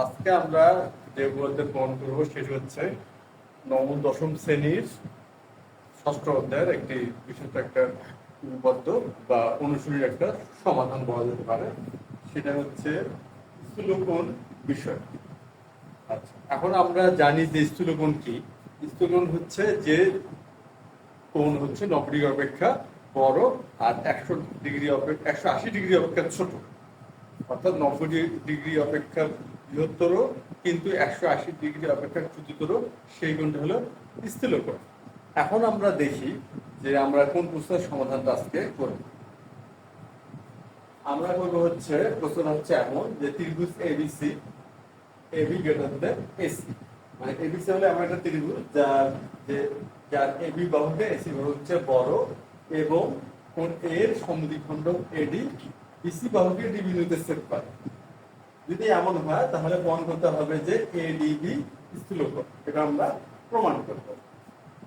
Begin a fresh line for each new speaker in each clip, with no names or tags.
আজকে আমরা যে বইতে প্রমাণ করবো সেটি হচ্ছে নবম দশম শ্রেণীর ষষ্ঠ অধ্যায়ের একটি বিশেষ একটা উপপাদ্য বা অনুশীলনীর একটা সমাধান বলা যেতে পারে। সেটা হচ্ছে স্থূলকোণ বিষয়। আচ্ছা, এখন আমরা জানি যে স্থূলকোণ কি। স্থূলকোণ হচ্ছে যে কোণ হচ্ছে 90 ডিগ্রি অপেক্ষা বড় আর 180 ডিগ্রি অপেক্ষা ছোট। অর্থাৎ 90 ডিগ্রি অপেক্ষা বৃহত্তর কিন্তু 180 ডিগ্রি অপেক্ষা ক্ষুদ্রতর, সেই কোণটা হলো স্থূলকোণ। এখন আমরা দেখি যে আমরা কোন প্রশ্নের সমাধানটা আজকে করব। আমরা করবো হচ্ছে প্রশ্ন হচ্ছে এমন যে ত্রিভুজ ABC AB greater than AC, মানে এবিসি হলে আমরা একটা ত্রিভুজ যার এবি বাহুটা এসি বাহু হচ্ছে বড় এবং কোণ এর সমদ্বিখণ্ড এডি বিসি বাহুকে ডি বিন্দুতে ছেদ করে। যদি এমন হয় তাহলে প্রমাণ করতে হবে যে এডিবি স্থূলকোণ। এটা আমরা প্রমাণ করব।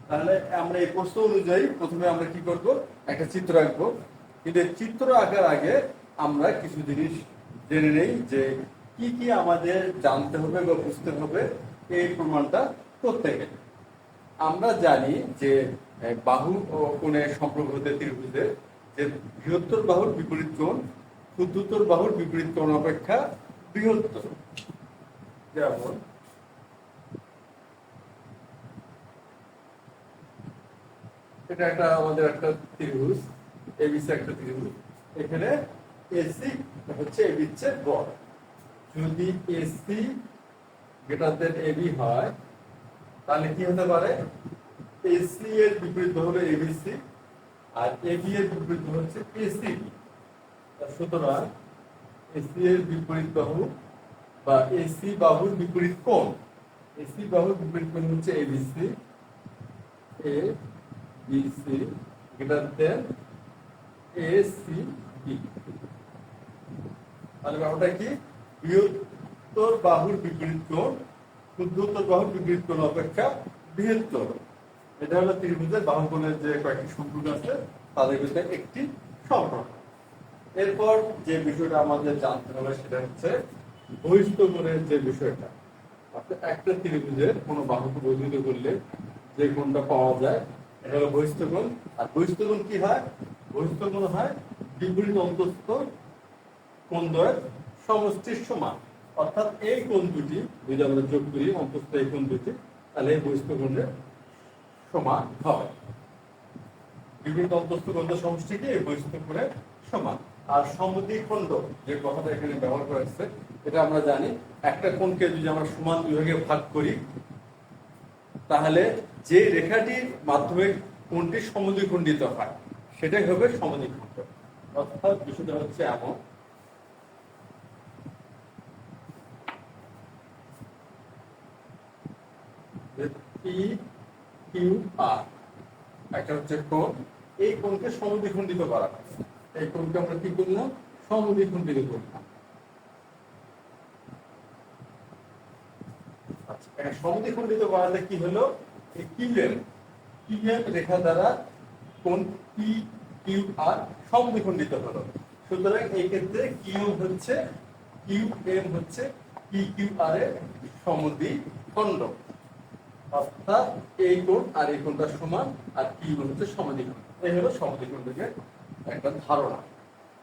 তাহলে আমরা এই প্রশ্ন অনুযায়ী প্রথমে আমরা কি করব, একটা চিত্র আঁকবো। কিন্তু এই চিত্র আঁকার আগে আমরা কিছু জিনিস জেনে নেই যে কি কি আমাদের জানতে হবে বা বুঝতে হবে এই প্রমাণটা করতে গেলে। আমরা জানি যে বাহু ও কোণের সম্পর্ক হতে ত্রিভুজের যে বৃহত্তর বাহুর বিপরীত কোণ ক্ষুদ্রতর বাহুর বিপরীত কোণ অপেক্ষা বৃহত্তর। যেমন এটা আমাদের একটা ত্রিভুজ, এবিসি একটা ত্রিভুজ। এখানে এসি হচ্ছে এবির চেয়ে বড়। যদি এসি গ্রেটার দেন এবি হয় তাহলে কি হতে পারে, এসি এর বিপরীত বাহু হলো এবিসি আর এবি এর বিপরীত বাহু হচ্ছে এসিবি। সুতরাং এসি এর বিপরীত বাহু বা এসি বাহুর বিপরীত কোণ, এসি বাহুর বিপরীত কোণ হচ্ছে এবিসি, এ বিসি গ্রেটার দেন এসিবি। তাহলে ব্যাপারটা কি, বৃহত্তর বাহুর বিপরীত কোণ ক্ষুদ্রতর বাহুর বিপরীত কোণ অপেক্ষা বৃহত্তর। এটা হলো ত্রিভুজের বাহু কোণের যে কয়েকটি সম্পর্ক আছে তাদের ভিতরে একটি সম্পর্ক। এরপর যে বিষয়টা আমাদের জানতে হবে সেটা হচ্ছে বহিস্থ কোণের যে বিষয়টা। অর্থাৎ একটা ত্রিভুজের কোনো বাহুকে বর্ধিত করলে যে কোণটা পাওয়া যায় এটা হলো বহিস্থ কোণ। আর বহিস্থ কোণ কি হয়, বহিস্থ কোণ হয় বিপরীত অন্তস্থ কোণদ্বয়ের সমষ্টির সমান। অর্থাৎ এই কোণ দুটি যদি আমরা যোগ করি অন্তস্থ এই কোণ দুটি, তাহলে এই বহিস্থ কোণের সমান হবে। বিপরীত অন্তস্থ কোণের সমষ্টি কি এই বহিস্থ কোণের সমান। আর সমদ্বিখণ্ড যে কথাটা এখানে ব্যবহার করা হচ্ছে এটা আমরা জানি, একটা কোণকে যদি আমরা সমান দুই ভাগে ভাগ করি তাহলে যে রেখাটির মাধ্যমে কোণটি সমদ্বিখণ্ডিত হয় সেটাই হবে সমদ্বিখণ্ড। অর্থাৎ বিষয়টা হচ্ছে এমন, পি কিউ আর একটা হচ্ছে কোণ, এই কোণকে সমদ্বিখণ্ডিত করা হয়। এই কোণকে আমরা কি করলাম, সমদ্বিখণ্ডিত করলাম। আচ্ছা, সমদ্বিখণ্ডিত করাতে কি হলো, এই কিউএম রেখা দ্বারা কোণ পি কিউ আর সমদ্বিখণ্ডিত হলো। সুতরাং এই ক্ষেত্রে কিউ এম হচ্ছে পি কিউ আর এর সমদ্বিখণ্ড। অর্থাৎ এই কোণ আর এই কোণটা সমান আর কিউ হচ্ছে সমদ্বিখণ্ড। এই হলো সমদ্বিখণ্ডকের একটা ধারণা।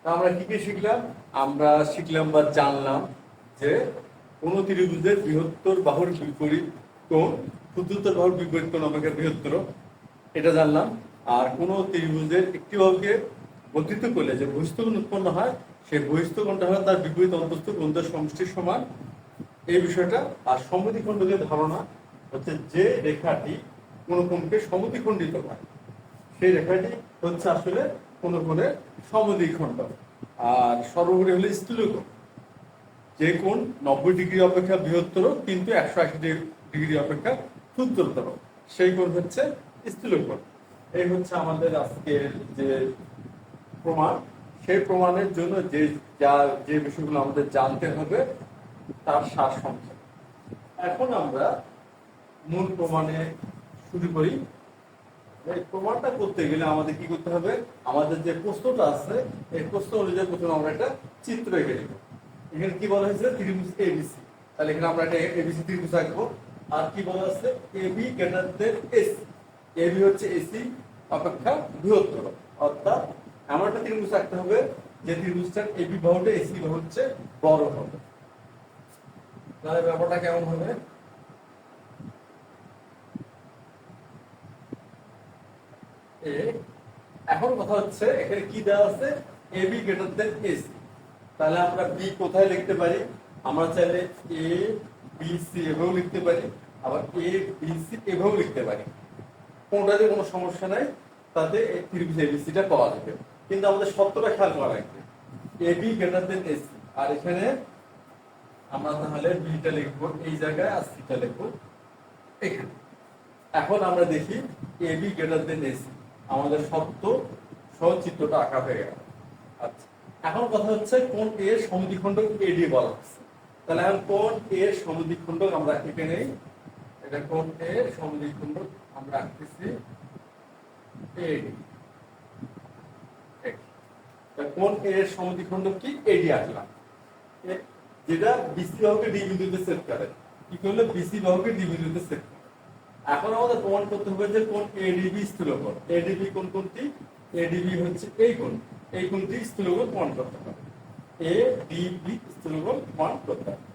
তা আমরা কি কি শিখলাম, আমরা শিখলাম বা জানলাম যে কোন ত্রিভুজের বৃহত্তর বাহুর বিপরীত কোণ ক্ষুদ্রতর বাহুর বিপরীত কোণ অপেক্ষা বৃহত্তর, এটা জানলাম। আর কোন ত্রিভুজের একটি বাহুকে বর্ধিত করলে যে বহিস্থ কোণ উৎপন্ন হয় সেই বহিস্থ কোণটা হয় তার বিপরীত অন্তস্থ কোণের সমষ্টির সমান, এই বিষয়টা। আর সমদ্বিখণ্ডকের ধারণা হচ্ছে যে রেখাটি কোন কোণকে সমদ্বিখণ্ডিত হয় সেই রেখাটি হচ্ছে আসলে কোন কোণের সমদ্বিখণ্ড। আর সর্বোপরি হলো স্থূলকোণ, যে কোণ 90 ডিগ্রি অপেক্ষা বৃহত্তর কিন্তু 180 ডিগ্রি অপেক্ষা ক্ষুদ্রতর, সেই কোণ হচ্ছে স্থূলকোণ। এই হচ্ছে আমাদের আজকের যে প্রমাণ। সেই প্রমাণের জন্য যে বিষয়গুলো আমাদের জানতে হবে তার সারসংক্ষেপ। এখন আমরা মূল প্রমাণে শুরু করি। এই প্রমাণটা করতে গেলে আমাদের কি করতে হবে, আমাদের যে প্রশ্নটা আছে এই প্রশ্ন অনুযায়ী প্রথমে আমরা একটা চিত্র এঁকে নেব। এখানে কি বলা হয়েছে, ত্রিভুজ এবিসি। তাহলে এখানে আমরা একটা এবিসি ত্রিভুজ আঁকবো। আর কি বলা আছে, AB greater than AC. AB হচ্ছে এসি অপেক্ষা বৃহত্তর, অর্থাৎ এমন একটা ত্রিভুজ আঁকতে হবে যে ত্রিভুজটার এবি বাহুটা এসি বাহু হচ্ছে বড় হবে। তাহলে ব্যাপারটা কেমন হবে, এখন কথা হচ্ছে এখানে কি দেওয়া আছে, এবি গ্রেটার দেন এসি। তাহলে আমরা বি কোথায় লিখতে পারি, আমরা চাইলে এ বি সি এভাবেও লিখতে পারি, আবার এ বি সি এভাবেও লিখতে পারি, কোনটাতে কোনো সমস্যা নাই, তাতে ত্রিভুজ এবিসিটা পাওয়া যাবে। কিন্তু আমাদের শর্তটা খেয়াল করা লাগবে, এবি গ্রেটার দেন এসি। আর এখানে আমরা তাহলে বিটা লিখবো এই জায়গায়, আর সিটা লিখবো এখানে। এখন আমরা দেখি এবি গ্রেটার দেন এসি, আমাদের শর্ত সহ চিত্রটা আঁকা হয়ে গেল। আচ্ছা, এখন কথা হচ্ছে কোন এ এর সমদ্বিখণ্ডক এডি বলা হচ্ছে। তাহলে এখন কোন এ এর সমদ্বিখণ্ডক আমরা এঁকে নেই, এটা কোন এ এর সমদ্বিখণ্ডক আমরা আঁকতেছি এডি। কোন এ এর সমদ্বিখণ্ডক কি, এডি আঁকলাম, যেটা বিসি বাহুকে ডি বিন্দুতে সেট করে। কি করলো, বিসি বাহুকে ডি বিন্দুতে সেট করে। এখন আমাদের প্রমাণ করতে হবে যে কোন এডিবি স্থূলকোণ। এডিবি কোন কোনটি, এডিবি হচ্ছে এই কোণ, এই কোণটি স্থূলকোণ প্রমাণ করতে হবে, এডিবি স্থূলকোণ প্রমাণ করতে হবে।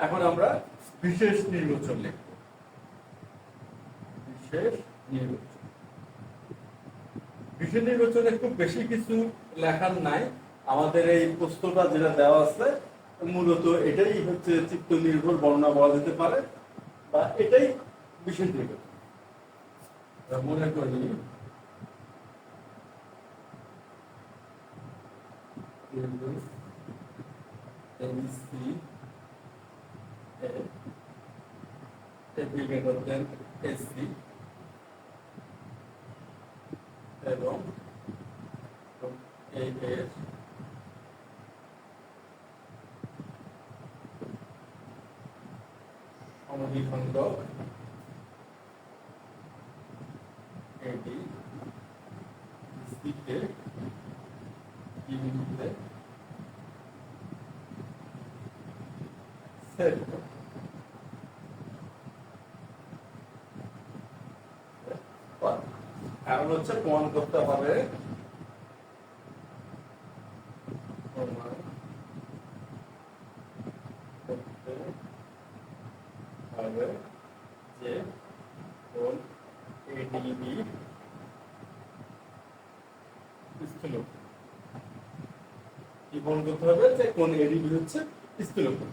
এখন আমরা বিশেষ নির্বাচন লিখব, বিশেষ নির্বাচন। বিশেষ নির্বাচনে খুব বেশি কিছু লেখার নাই, আমাদের এই প্রশ্নটা যেটা দেওয়া আছে মূলত এটাই হচ্ছে চিত্ত নির্ভর বর্ণনা বলা যেতে পারে, বা এটাই বিশেষ নির্বাচন। মনে করি ABC AB greater than AC এবং এই এর সমদ্বিখণ্ডক এডি সিকে কি বিন্দুতে সেট করে। এখন হচ্ছে প্রমাণ করতে হবে, যে কোন এডিবি স্থূলকোণ, কি প্রমাণ করতে হবে যে কোন এডিবি হচ্ছে স্থূলকোণ।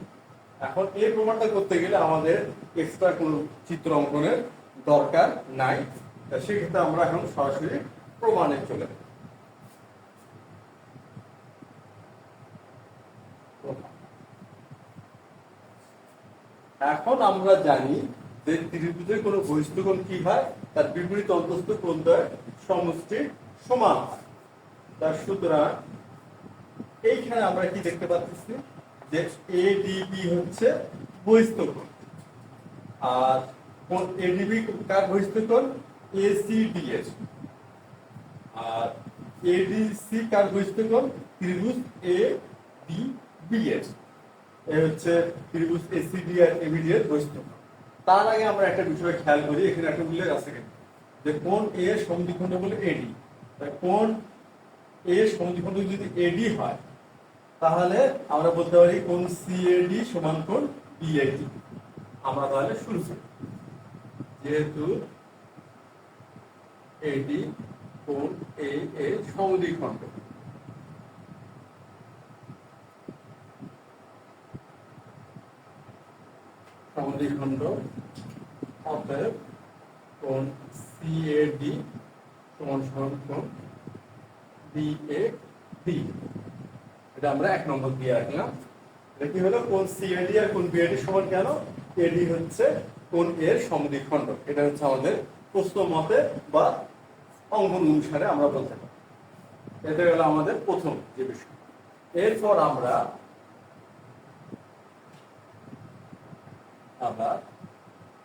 এখন এই প্রমাণটা করতে গেলে আমাদের এক্সট্রা কোনো চিত্র অঙ্কনের দরকার নাই, সেক্ষেত্রে আমরা এখন সরাসরি প্রমাণে চলে যাব। এখন আমরা জানি যে ত্রিভুজের কোনো বহিস্থ কোণ কি হয়, তার বিপরীত অন্তস্থ কোণদ্বয়ের সমষ্টির সমান হয়। তার সুতরাং এইখানে আমরা কি দেখতে পাচ্ছি যে এডিবি হচ্ছে বহিস্থ কোণ, আর কোন এডিবি কার বহিস্থ কোণ, এসিডি এর, আর এডিসি কার বহিস্থ কোণ, ত্রিভুজ এ ডি বি এর। এই হচ্ছে ত্রিভুজ এসিডি আর এবিডি এর বহিস্থ কোণ। তার আগে আমরা একটা বিষয় খেয়াল করি, এখানে একটা উল্লেখ আছে যে কোন এ এর সমদ্বিখণ্ডক বলে এডি। কোন এ এর সমদ্বিখণ্ডক যদি এডি হয় তাহলে আমরা বলতে পারি কোন সিএডি সমান কোন বিএডি। আমরা তাহলে শুরু করি, যেহেতু এডি কোন এ এর সমদ্বিখণ্ডক, সমদ্বিখণ্ডক, অতএব কোন সিএডি সমান সমান কোন বিএডি। এটা আমরা 1 নম্বর দিয়ে রাখলাম। এটা কি হলো, কোন সিএডি আর কোন বিএডি সমান কেন, এডি হচ্ছে কোন এর সমদ্বিখণ্ডক। এটা হচ্ছে আমাদের প্রশ্ন মতে বা অঙ্কন অনুসারে আমরা বলতে পারি। এটা হলো আমাদের প্রথম যে বিষয়। এরপর আমরা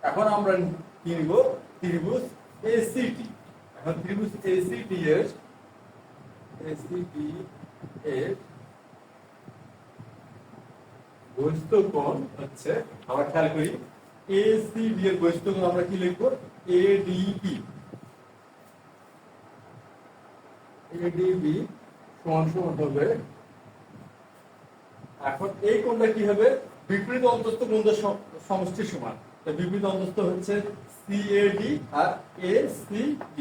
এখন আমরা কি নিব, ত্রিভুজ এসিটি। এখন ত্রিভুজ এসিটি এর বহিস্থ কোণ হচ্ছে, আমরা খেয়াল করি ACD এর বহিস্থ কোণ আমরা কি লিখবো? ADB। ADB সমান সমান হবে, এখন এই কোণটা কি হবে? বিপরীত অন্তস্থ কোণের সমষ্টির সমান। তো বিপরীত অন্তস্থ হচ্ছে CAD আর ACD।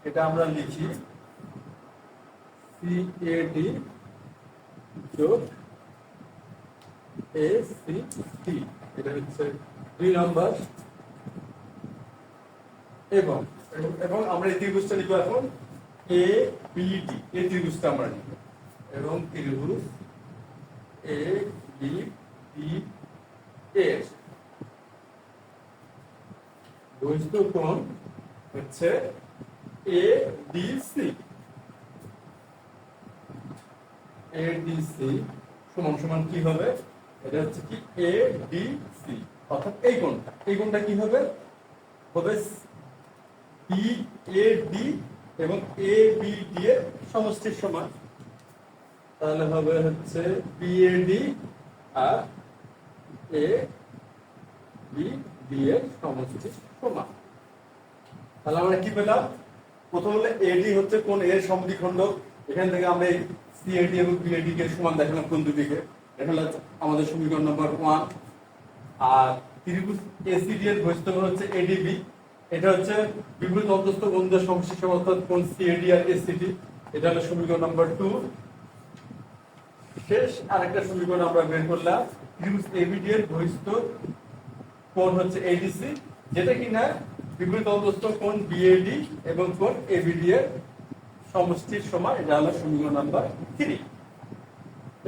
এটা আমরা লিখি CAD যোগ ACD, এটা হচ্ছে 2 নম্বর। এবং এবং আমরা এই ত্রিভুজটা লিখব এখন ABD, এই ত্রিভুজটা আমরা লিখব, এবং ত্রিভুজ ABD এর বহিস্থ কোণ হচ্ছে ADC। ADC সমান সমান কি হবে? এটা হচ্ছে কি ADC, অর্থাৎ এই কোণটা কি হবে? হবে BAD এবং ABD এর সমষ্টির সমান। তাহলে হবে হচ্ছে BAD আর ABD এর সমষ্টির সমান। তাহলে আমরা কি পেলাম? প্রথম হলে AD হচ্ছে কোণ এর সমদ্বিখণ্ডক। এখান থেকে আমরা এই CAD এবং BAD কে সমান দেখালাম কোণ দুটিকে। এটা হলো আমাদের সমীকরণ নম্বর 1। আর ত্রিভুজ ACD এর বহিস্থ কোণ হচ্ছে ADB। এটা হচ্ছে বিপরীত অন্তস্থ কোণের সমষ্টির সমান, অর্থাৎ কোণ CAD আর ACD। এটা হলো সমীকরণ নম্বর 2। শেষ আরেকটা সমীকরণ আমরা বের করলাম, ত্রিভুজ ABD এর বহিস্থ কোণ হচ্ছে ADC, যেটা কিনা বিপরীত অন্তস্থ কোণ BAD এবং কোণ ABD এর সমষ্টির সমান। এটা হলো সমীকরণ নাম্বার 3।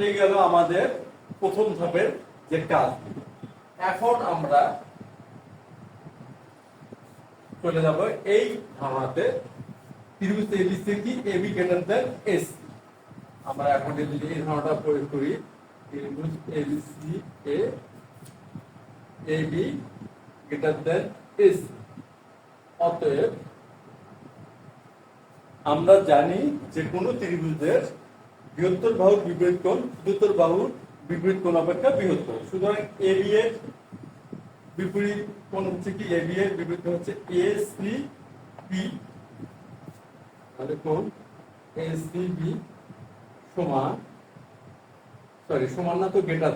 এই গেল আমাদের প্রথম ধাপের যে কাজ। এখন আমরা চলে যাব এই ধারণাতে, ত্রিভুজ ABC কি AB গ্রেটার দ্যান AC। আমরা এখন যদি এই ধারণাটা প্রয়োগ করি, ত্রিভুজ ABC এ AB গ্রেটার দ্যান AC, অতএব আমরা জানি যে কোন ত্রিভুজের বৃহত্তর বাহুর বিপরীত কোণ ক্ষুদ্রতর বাহুর বিপরীত কোণ অপেক্ষা বৃহত্তর। সুতরাং AB এর বিপরীত কোণ হচ্ছে কি? AB এর বিপরীত কোণ হচ্ছে ACB। তাহলে কোণ ACB সমান, সমান না তো গ্রেটার,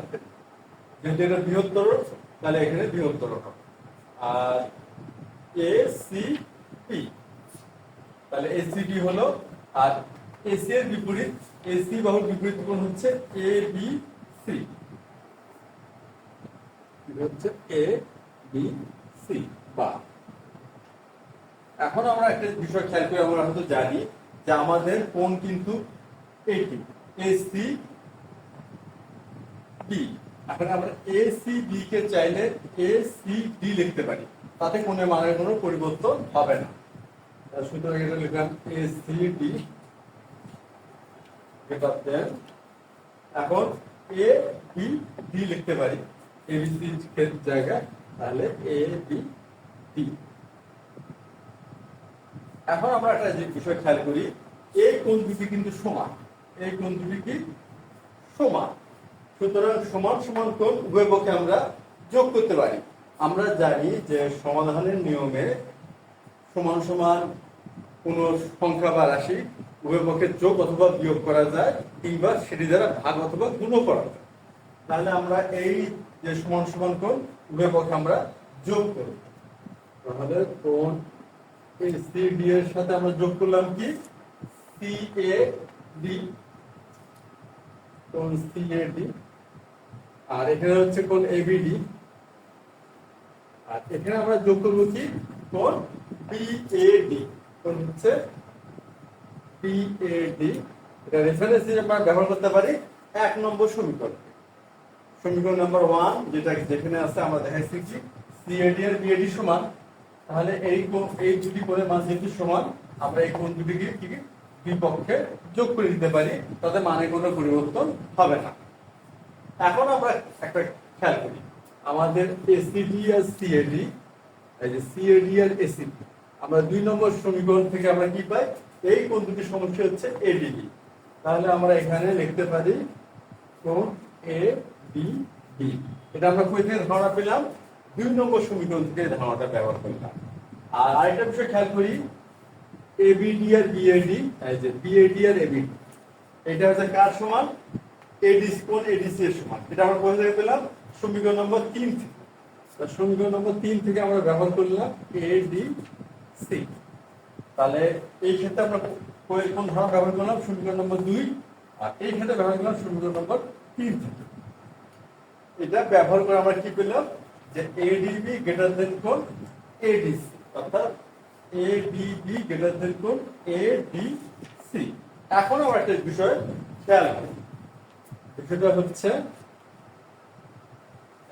যেহেতু এটা বৃহত্তর তাহলে এখানে বৃহত্তর হবে। আর ACB, তাহলে ACB হলো, আর AC এর বিপরীত, AC বাহুর বিপরীত কোণ হচ্ছে ABC, হচ্ছে ABC বা। এখন আমরা একটা বিষয় খেয়াল করে, আমরা হয়তো জানি যে আমাদের কোণ কিন্তু এইটি ACB। এখন আমরা ACB কে চাইলে ACD লিখতে পারি, তাতে কোণের মানের কোনো পরিবর্তন হবে না। সুতরাং এটা লিখলাম ACD। এখন ABD লিখতে পারি ABC এর জায়গায়, তাহলে ABD। এখন আমরা একটা যে বিষয় খেয়াল করি, এই কোণ দুটি কিন্তু সমান, এই কোণ দুটি কি সমান। সুতরাং সমান সমান কোণ উভয় পক্ষে আমরা যোগ করতে পারি। আমরা জানি যে সমাধানের নিয়মে সমান সমান কোন সংখ্যা বা রাশি উভয় পক্ষে যোগ অথবা বিয়োগ করা যায়, কিংবা সেটি দ্বারা ভাগ অথবা গুণ করা যায়। তাহলে আমরা এই যে সমান সমান কোণ উভয় পক্ষে আমরা যোগ করি। তাহলে কোণ ACD এর সাথে আমরা যোগ করলাম কি CAD, কোণ CAD। আর এখানে হচ্ছে কোণ ABD, আর এখানে আমরা যোগ করব কি কোণ BAD, কোণ হচ্ছে BAD। এটা রেফারেন্স হিসেবে আমরা ব্যবহার করতে পারি 1 নম্বর সমীকরণ, সমীকরণ নাম্বার 1, যেটা যেখানে আছে আমরা দেখাইছি কি CAD আর BAD সমান। তাহলে এই দুটি কোণের মান যেহেতু সমান, আমরা এই কোণ দুটিকে কি দুই পক্ষে যোগ করে দিতে পারি, তাতে মানে কোনো পরিবর্তন হবে না। এখন আমরা একটা খেয়াল করি, আমাদের ACD আর CAD, এই যে CAD আর ACD, আমরা 2 নম্বর সমীকরণ থেকে আমরা কি পাই? এই কোণ দুটির সমষ্টি হচ্ছে ADB। তাহলে আমরা এখানে লিখতে পারি কোণ ADB বি। এটা আমরা কই থেকে ধারণা পেলাম? 2 নম্বর সমীকরণ থেকে এই ধারণাটা ব্যবহার করলাম। আর আরেকটা বিষয় খেয়াল করি, এবিডি আর বিএডি, এই যে বিএডি আর এবিডি, এটা হচ্ছে কার সমান? এডিসি, কোন এডিসি এর সমান। এটা আমরা কোথা থেকে পেলাম? সমীকরণ নম্বর 3 থেকে। সমীকরণ নম্বর 3 থেকে আমরা ব্যবহার করলাম এডিসি। তাহলে এই ক্ষেত্রে আমরা কোন ধারণা ব্যবহার করলাম? সমীকরণ নম্বর 2। আর এই ক্ষেত্রে ব্যবহার করলাম সমীকরণ নম্বর 3 থেকে। এটা ব্যবহার করে আমরা কি পেলাম? যে এডিবি গ্রেটার দেন কোন? এডিসি, অর্থাৎ এডিবি গ্রেটার দেন কোন? এডিসি। এখন আমরা একটা বিষয় খেয়াল করি, বিষয়টা হচ্ছে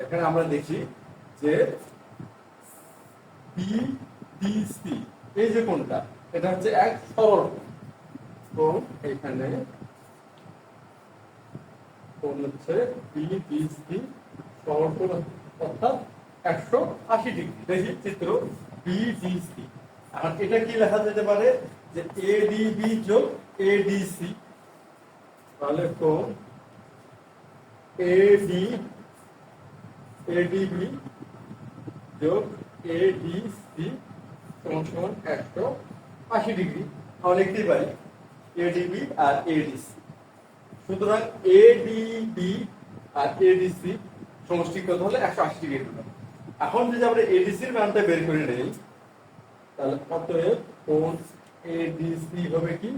এখানে আমরা দেখি যে বিডিসি, এই যে কোনটা, এটা হচ্ছে এক সরল কোণ। এখানে কোণ হচ্ছে বিডিসি সরল কোণ, অর্থাৎ 180 ডিগ্রি। দেখি চিত্র বিডিসি। আর এটা কি লেখা যেতে পারে? যে এডিবি যোগ এডিসি, তাহলে কোণ এডিবি যোগ এডিসি সমান সমান 180 ডিগ্রি। আমরা লিখতেই পারি এডিবি আর এডিসি। সুতরাং এডিবি আর এডিসি সমষ্টি কত হলে 180 ডিগ্রি হলো। এখন যদি আমরা এডিসির মানটা বের করে নেই, তাহলে অতএব কোণ এডিসি হবে কি?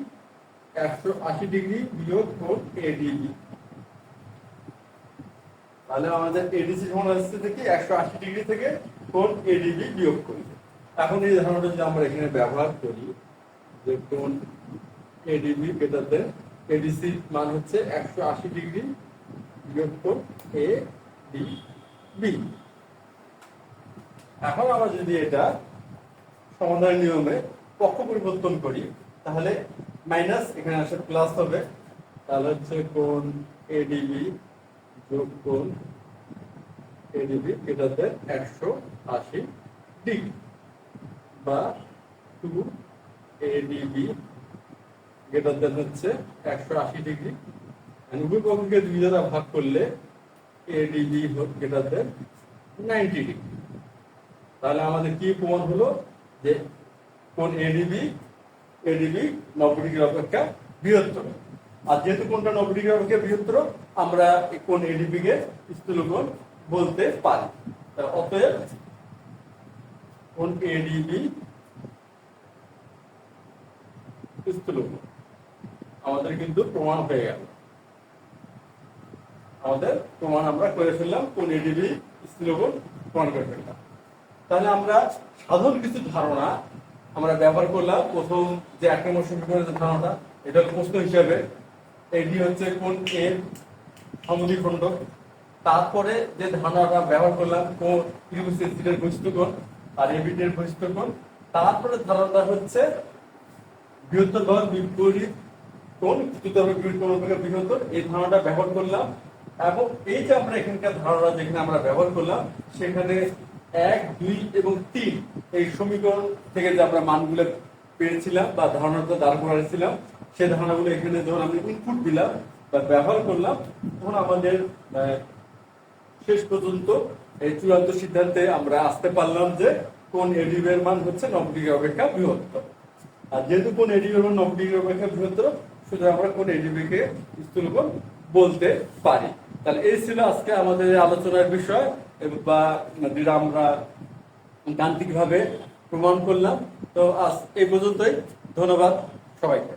180 ডিগ্রি বিয়োগ কোণ এডিবি। তাহলে আমাদের এডিসি সমান হচ্ছে কি? 180 ডিগ্রি থেকে কোণ এডিবি বিয়োগ করি। এখন এই ধারণাটা যদি আমরা এখানে ব্যবহার করি যে কোণ এডিবি গ্রেটার দেন এডিসি মান হচ্ছে 180 ডিগ্রি বিয়োগ কোণ এডিবি। এখন আমরা যদি এটা সমাধানের নিয়মে পক্ষ পরিবর্তন করি, তাহলে মাইনাস এখানে আসে প্লাস হবে। তাহলে হচ্ছে কোণ এডিবি যোগ কোণ এডিবি গ্রেটার দেন 180 ডিগ্রি, বা 2 এডিবি গ্রেটার দেন হচ্ছে 180 ডিগ্রি। উভয় পক্ষকে 2 দ্বারা ভাগ করলে এডিবি গ্রেটার দেন 90 ডিগ্রি। তাহলে আমাদের কি প্রমাণ হলো? যে কোণ এডিবি 90 ডিগ্রি অপেক্ষা বৃহত্তর। আর যেহেতু কোণটা 90 ডিগ্রি অপেক্ষা বৃহত্তর, আমরা এই কোণ এডিবি কে স্থূলকোণ বলতে পারি। অতএব কোণ এডিবি স্থূলকোণ আমাদের কিন্তু প্রমাণ হয়ে গেল। আমাদের প্রমাণ আমরা করে ফেললাম, কোণ এডিবি স্থূলকোণ প্রমাণ করে ফেললাম। তাহলে আমরা সাধারণ কিছু ধারণা আমরা ব্যবহার করলাম। প্রথম যে 1 নম্বর সমীকরণের ধারণাটা, এটা প্রশ্ন হিসাবে এডি হচ্ছে কোণ এ সমদ্বিখণ্ডক। তারপরে যে ধারণাটা ব্যবহার করলাম কোণ ত্রিভুজের বহিস্থ কোণ আর এবিডি এর বহিস্থ কোণ। তারপরে ধারণাটা হচ্ছে বৃহত্তর ভাগ বিপরীত কোণ, বিপরীত কোণ অপেক্ষা বৃহত্তর, এই ধারণাটা ব্যবহার করলাম। এবং এই যে আমরা এখানকার ধারণা যেখানে আমরা ব্যবহার করলাম, সেখানে 1, 2 এবং 3 এই সমীকরণ থেকে যে আমরা মানগুলো পেয়েছিলাম বা ধারণাটা দাঁড় করাইছিলাম, সেই ধারণাগুলো এখানে যখন আমি ইনপুট দিলাম বা ব্যবহার করলাম, তখন আমাদের শেষ পর্যন্ত এই চূড়ান্ত সিদ্ধান্তে আমরা আসতে পারলাম যে কোণ এডিবি এর মান হচ্ছে 90 ডিগ্রি অপেক্ষা বৃহত্তর। আর যেহেতু কোণ এডিবি এর মান 90 ডিগ্রি অপেক্ষা বৃহত্তর, সুতরাং আমরা কোণ এডিবি কে স্থূলকোণ বলতে পারি। তাহলে এই ছিল আজকে আমাদের আলোচনার বিষয়, বা যেটা আমরা গাণিতিকভাবে প্রমাণ করলাম। তো আজ এই পর্যন্তই। ধন্যবাদ সবাইকে।